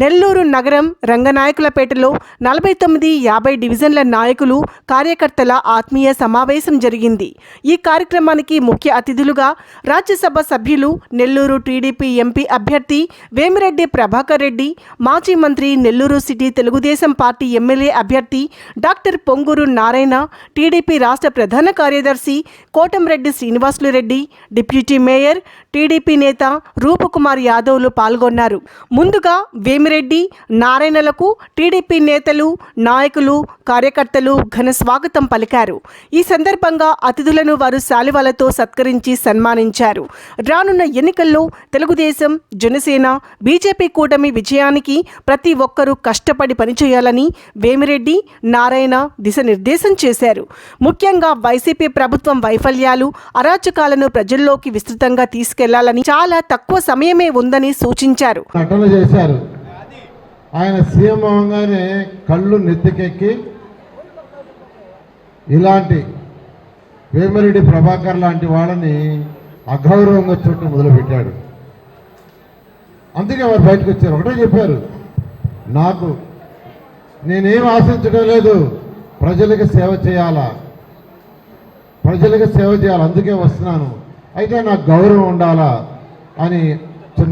నెల్లూరు నగరం రంగనాయకులపేటలో 49-50 డివిజన్ల నాయకులు కార్యకర్తల ఆత్మీయ సమావేశం జరిగింది. ఈ కార్యక్రమానికి ముఖ్య అతిథులుగా రాజ్యసభ సభ్యులు, నెల్లూరు టీడీపీ ఎంపీ అభ్యర్థి వేమిరెడ్డి ప్రభాకర్ రెడ్డి, మాజీ మంత్రి, Nellore city Telugu Desam party MLA అభ్యర్థి డాక్టర్ పొంగూరు నారాయణ, టీడీపీ రాష్ట్ర ప్రధాన కార్యదర్శి Kotamreddy Srinivasulu Reddy, deputy mayor, TDP నేత రూపకుమార్ యాదవ్లు పాల్గొన్నారు. ముందుగా వేమిరెడ్డి, నారాయణలకు టీడీపీ నేతలు, నాయకులు, కార్యకర్తలు ఘన స్వాగతం పలికారు. ఈ సందర్భంగా అతిథులను వారు శాలువాలతో సత్కరించి సన్మానించారు. రానున్న ఎన్నికల్లో తెలుగుదేశం, జనసేన, బీజేపీ కూటమి విజయానికి ప్రతి ఒక్కరూ కష్టపడి పనిచేయాలని వేమిరెడ్డి, నారాయణ దిశానిర్దేశం చేశారు. ముఖ్యంగా వైసీపీ ప్రభుత్వం వైఫల్యాలు, అరాచకాలను ప్రజల్లోకి విస్తృతంగా తీసుకెళ్లాలని, చాలా తక్కువ సమయమే ఉందని సూచించారు. ఆయన సీఎం అవగానే కళ్ళు నెత్తికెక్కి ఇలాంటి వేమిరెడ్డి ప్రభాకర్ లాంటి వాళ్ళని అగౌరవంగా చూడటం మొదలుపెట్టాడు. అందుకే వారు బయటకు వచ్చారు. ఒకటే చెప్పారు, నేనేం ఆశించడం లేదు, ప్రజలకు సేవ చేయాలా, అందుకే వస్తున్నాను, అయితే నాకు గౌరవం ఉండాలా అని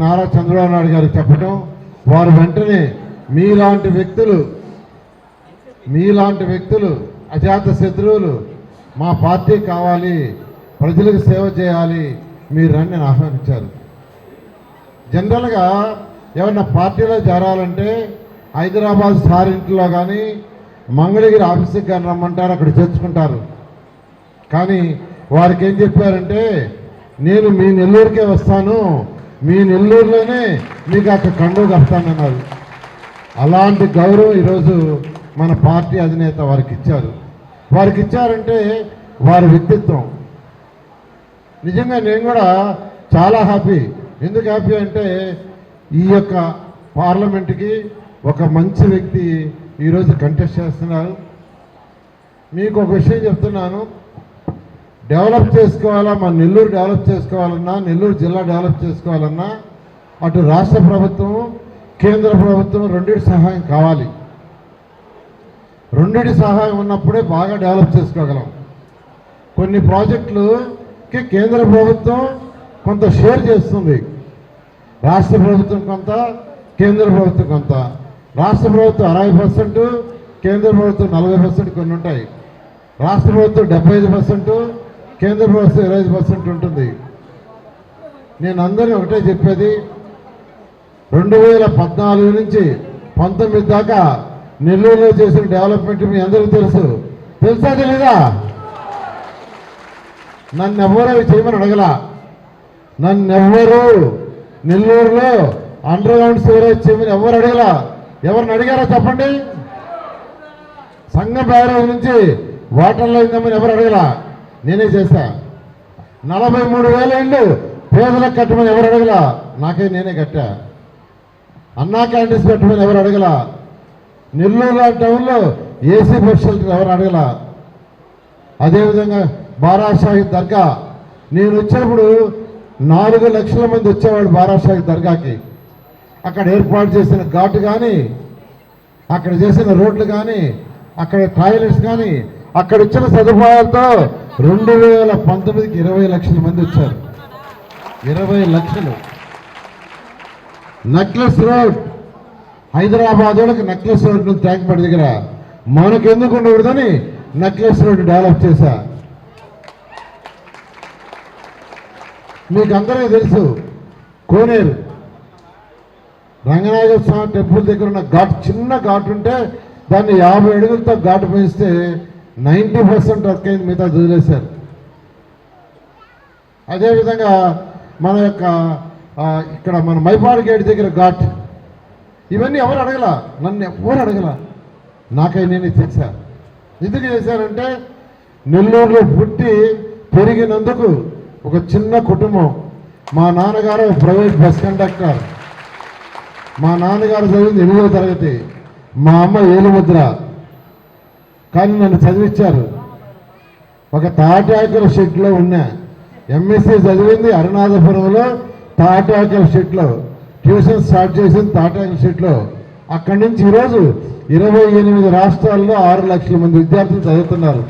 నారా చంద్రబాబు నాయుడు గారికి చెప్పడం, వారు వెంటనే మీలాంటి వ్యక్తులు అజాత శత్రువులు, మా పార్టీ కావాలి, ప్రజలకు సేవ చేయాలి, మీరు రండి ఆహ్వానించారు. జనరల్గా ఏమన్నా పార్టీలో చేరాలంటే హైదరాబాద్ సార్ ఇంట్లో కానీ మంగళగిరి ఆఫీస్కి కానీ రమ్మంటారు, అక్కడ చేర్చుకుంటారు. కానీ వారికి ఏం చెప్పారంటే, నేను మీ నెల్లూరుకే వస్తాను, మీ నెల్లూరులోనే మీకు అక్కడ కండువ కడతానన్నారు. అలాంటి గౌరవం ఈరోజు మన పార్టీ అధినేత వారికి ఇచ్చారంటే వారి వ్యక్తిత్వం. నిజంగా నేను కూడా చాలా హ్యాపీ. ఎందుకు హ్యాపీ అంటే ఈ యొక్క పార్లమెంట్కి ఒక మంచి వ్యక్తి ఈరోజు కంటెస్ట్ చేస్తున్నారు. మీకు ఒక విషయం చెప్తున్నాను, డెవలప్ చేసుకోవాలా, మన నెల్లూరు డెవలప్ చేసుకోవాలన్నా, నెల్లూరు జిల్లా డెవలప్ చేసుకోవాలన్నా అటు రాష్ట్ర ప్రభుత్వం, కేంద్ర ప్రభుత్వం రెండింటి సహాయం కావాలి. రెండింటి సహాయం ఉన్నప్పుడే బాగా డెవలప్ చేసుకోగలం. కొన్ని ప్రాజెక్టులకి కేంద్ర ప్రభుత్వం కొంత షేర్ చేస్తుంది, రాష్ట్ర ప్రభుత్వం కొంత, కేంద్ర ప్రభుత్వం కొంత. రాష్ట్ర ప్రభుత్వం 60%, కేంద్ర ప్రభుత్వం 40% కొన్ని ఉంటాయి. రాష్ట్ర ప్రభుత్వం 75%, కేంద్ర ప్రభుత్వం 25% ఉంటుంది. నేను అందరినీ ఒకటే చెప్పేది, 2014 నుంచి 19 దాకా నెల్లూరులో చేసిన డెవలప్మెంట్ మీ అందరికీ తెలుసా తెలీదా? నన్నెవ్వరూ అవి చేయమని అడగలా. నన్నెవ్వరూ నెల్లూరులో అండర్ గ్రౌండ్ సివరేజ్ చేయమని ఎవరు అడగలా. ఎవరిని అడిగారో చెప్పండి. సంఘం బ్యారేజ్ నుంచి వాటర్లో ఇందామని ఎవరు అడగలా, నేనే చేశా. 43,000 ఇళ్ళు పేదలకు కట్టమని ఎవరు అడగలా, నేనే కట్టా. అన్నా క్యాంటీన్స్ పెట్టమని ఎవరు అడగలా. నెల్లూరు టౌన్లో ఏసీ బస్ షెల్టర్ ఎవరు అడగలా. అదేవిధంగా బారాషాహిద్ దర్గా, నేను వచ్చినప్పుడు 4 లక్షల మంది వచ్చేవాడు బారాషాహిద్ దర్గాకి. అక్కడ ఏర్పాటు చేసిన ఘాటు కానీ, అక్కడ చేసిన రోడ్లు కానీ, అక్కడ టాయిలెట్స్ కానీ, అక్కడ ఇచ్చిన సదుపాయాలతో 2019కి 20 లక్షల మంది వచ్చారు. 20 లక్షలు. నెక్లెస్ రోడ్, హైదరాబాద్ వాళ్ళకి నెక్లెస్ రోడ్ ట్యాంక్ బండ్ దగ్గర మనకెందుకు ఉండకూడదని నెక్లెస్ రోడ్ డెవలప్ చేశా. మీకు అందరికీ తెలుసు, కోనేరు రంగనాయక స్వామి టెంపుల్ దగ్గర ఉన్న ఘాట్, చిన్న ఘాట్ ఉంటే దాన్ని 50 అడుగులతో ఘాటు పెంచితే 90% వర్క్ అయింది, మిగతా వదిలేశారు. అదేవిధంగా మన యొక్క ఇక్కడ మన మైపాడు గేట్ దగ్గర ఘాట్, ఇవన్నీ ఎవరు అడగలా, నన్ను ఎవరు అడగలా, నేనే చేశా. ఎందుకు చేశానంటే నెల్లూరులో పుట్టి పెరిగినందుకు ఒక చిన్న కుటుంబం. మా నాన్నగారు ప్రైవేట్ బస్ కండక్టర్, మా నాన్నగారు చదివింది 8వ తరగతి, మా అమ్మ ఏలుముద్ర, కానీ నన్ను చదివించారు. ఒక తాటాకుల షెడ్లో ఉన్నా. ఎంఎస్సీ చదివింది అరుణాచపురంలో తాటాకుల షెడ్లో. ట్యూషన్ స్టార్ట్ చేసింది టాటా ఇన్స్టిట్యూట్లో. అక్కడి నుంచి ఈరోజు 28 రాష్ట్రాల్లో 6 లక్షల మంది విద్యార్థులు చదువుతున్నారు.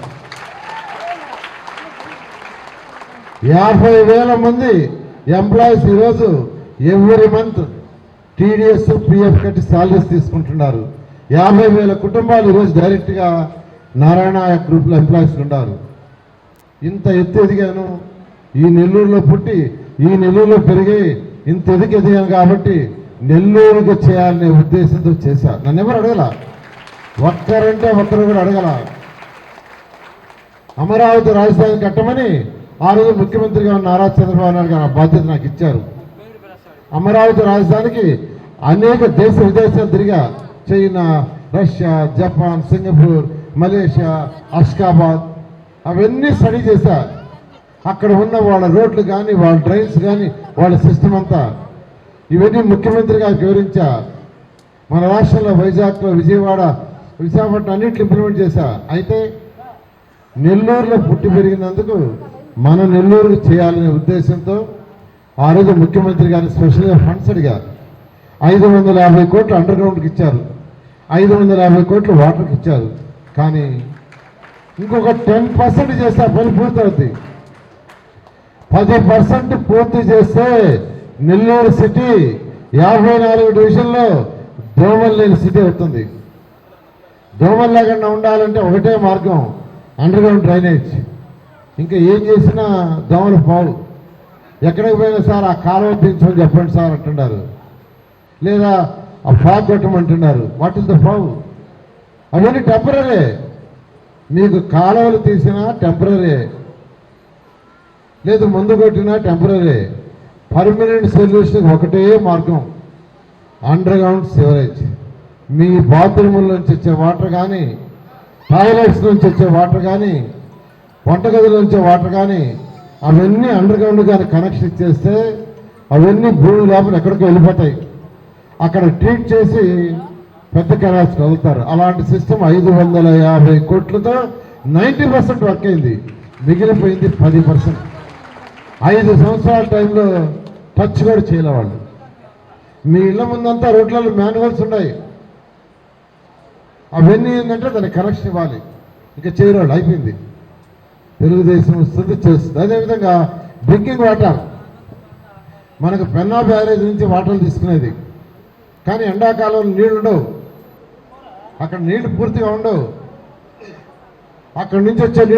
50,000 మంది ఎంప్లాయీస్ ఈరోజు ఎవ్రీ మంత్ టీడీఎస్ పిఎఫ్ కట్టి సాలరీస్ తీసుకుంటున్నారు. 50,000 కుటుంబాలు ఈరోజు డైరెక్ట్గా నారాయణ గ్రూప్లో ఎంప్లాయీస్ ఉన్నారు. ఇంత ఎత్తు ఎదిగాను, ఈ నెల్లూరులో పుట్టి ఈ నెల్లూరులో పెరిగి ఇంత ఎదిగాను కాబట్టి నెల్లూరుగా చేయాలనే ఉద్దేశంతో చేశా. నన్ను ఎవరు అడగల, ఒక్కరంటే ఒక్కరు కూడా అడగల. అమరావతి రాజధాని కట్టమని ఆ రోజు ముఖ్యమంత్రిగా ఉన్న నారా చంద్రబాబు నాయుడు గారు ఆ బాధ్యత నాకు ఇచ్చారు. అమరావతి రాజధానికి అనేక దేశ విదేశాలు తిరిగా, China, Russia, Japan, Singapore, Malaysia, Ashgabat అవన్నీ స్టడీ చేశా. అక్కడ ఉన్న వాళ్ళ రోడ్లు కానీ, వాళ్ళ డ్రైన్స్ కానీ, వాళ్ళ సిస్టమ్ అంతా ఇవన్నీ ముఖ్యమంత్రి గారికి వివరించా. మన రాష్ట్రంలో వైజాగ్లో, విజయవాడ, విశాఖపట్నం అన్నింటిని ఇంప్లిమెంట్ చేశా. అయితే నెల్లూరులో పుట్టి పెరిగినందుకు మన నెల్లూరుకు చేయాలనే ఉద్దేశంతో ఆ రోజు ముఖ్యమంత్రి గారిని స్పెషల్గా ఫండ్స్ అడిగారు. 550 కోట్లు అండర్ గ్రౌండ్కి ఇచ్చారు, 550 కోట్లు వాటర్కి ఇచ్చారు. కానీ ఇంకొక 10% చేస్తే ఆ పని పూర్తవుతుంది. 10% పూర్తి చేస్తే నెల్లూరు సిటీ 54 డివిజన్లో దోమలు లేని సిటీ అవుతుంది. దోమలు లేకుండా ఉండాలంటే ఒకటే మార్గం, అండర్ గ్రౌండ్ డ్రైనేజ్. ఇంకా ఏం చేసినా దోమలు పావు. ఎక్కడికి పోయినా సార్ ఆ కాలువ తీర్చమని చెప్పండి సార్ అంటున్నారు, లేదా ఆ ఫాగ్ కొట్టమంటున్నారు. What is the fog? అవన్నీ టెంపరీ. మీకు కాలువలు తీసినా టెంపరీ, లేదు ముందు కొట్టినా టెంపరీ. పర్మనెంట్ సొల్యూషన్ ఒకటే మార్గం, అండర్ గ్రౌండ్ సివరేజ్. మీ బాత్రూముల నుంచి వచ్చే వాటర్ కానీ, టాయిలెట్స్ నుంచి వచ్చే వాటర్ కానీ, వంటగదుల నుంచి వాటర్ కానీ అవన్నీ అండర్ గ్రౌండ్ కానీ కనెక్షన్ ఇచ్చేస్తే అవన్నీ భూమి లోపల ఎక్కడికి వెళ్ళిపోతాయి. అక్కడ ట్రీట్ చేసి పెద్ద కెనాల్స్ వదులుతారు. అలాంటి సిస్టమ్ 550 కోట్లతో 90% వర్క్ అయింది. మిగిలిపోయింది 10%. 5 సంవత్సరాల టైంలో టచ్ కూడా చేయలే వాళ్ళు. మీ ఇళ్ళ ముందంతా రోడ్లలో మాన్యువల్స్ ఉన్నాయి. అవన్నీ ఏంటంటే దానికి కనెక్షన్ ఇవ్వాలి, ఇంకా చేయరాళ్ళు. అయిపోయింది. తెలుగుదేశం వస్తుంది, చేస్తుంది. అదేవిధంగా డ్రింకింగ్ వాటర్, మనకు పెన్నా బ్యారేజ్ నుంచి వాటర్ తీసుకునేది, కానీ ఎండాకాలంలో నీళ్ళు ఉండవు, అక్కడ నీళ్లు పూర్తిగా ఉండవు. అక్కడి నుంచి వచ్చే నీళ్ళు